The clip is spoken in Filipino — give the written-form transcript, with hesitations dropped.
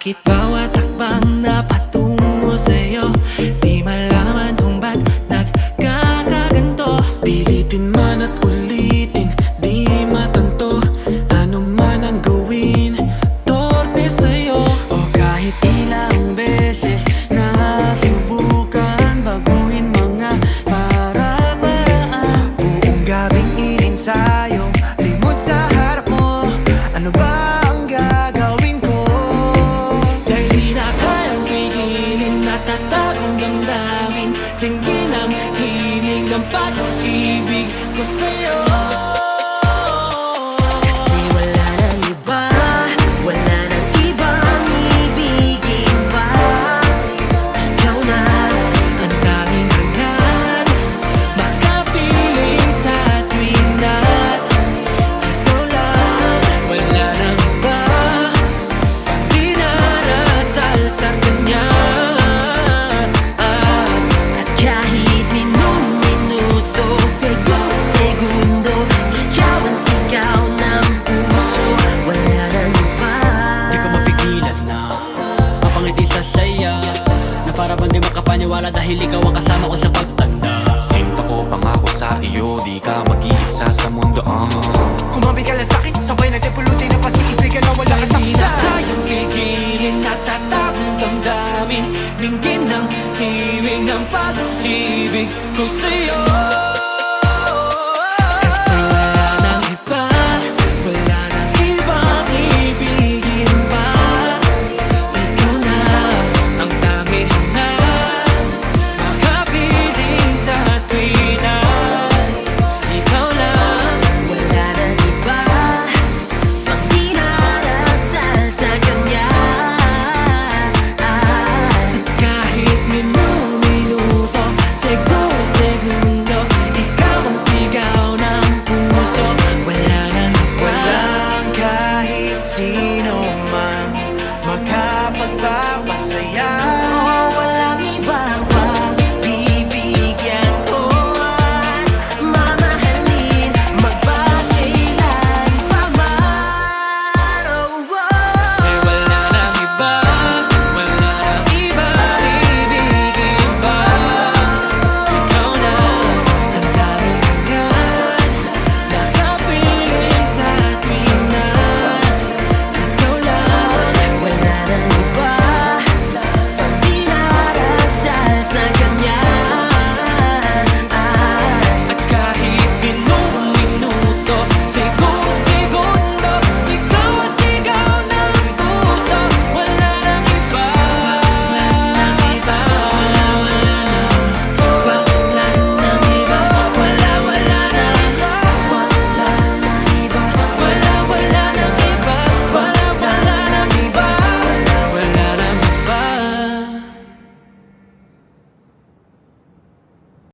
Bakit bawat hakbang na patungo sa'yo di malaman kung ba't nagkakaganto? Pilitin man at ulitin, di matanto. Ano man ang gawin, torpe sa'yo. O kahit ilang beses na subukan baguhin mga para-paraan, Buong gabing ininsayong limot sa harap mo. Ano ba ang gagawin ko? dahil di na kayang pigilin, natatagong damdamin, tingin ang himig ng pag-ibig ko sa'yo. Kasi wala nang iba, wala nang ibang ibigin pa. Ikaw na Ang tanging hanggan makapiling sa tuwing na't ikaw lang. Wala nang iba pang dinarasal sa kanya. at kahit minuto, segundo, ikaw ang sigaw ng puso. Wala nang iba. Di ko mapigilan na mapangiti sa saya, na para bang di makapaniwala dahil ikaw ang kasama ko sa pagtanda. Sinta ko pangako sa iyo, di ka mag-iisa sa mundo. Kumabi ka lang sa'kin, sabay natin pulutin ang pag-iibigan na wala Dahil di na kataksa. kayang pigilin, natatagong damdamin, dinggin ng himig ng pag-ibig ko sa'yo.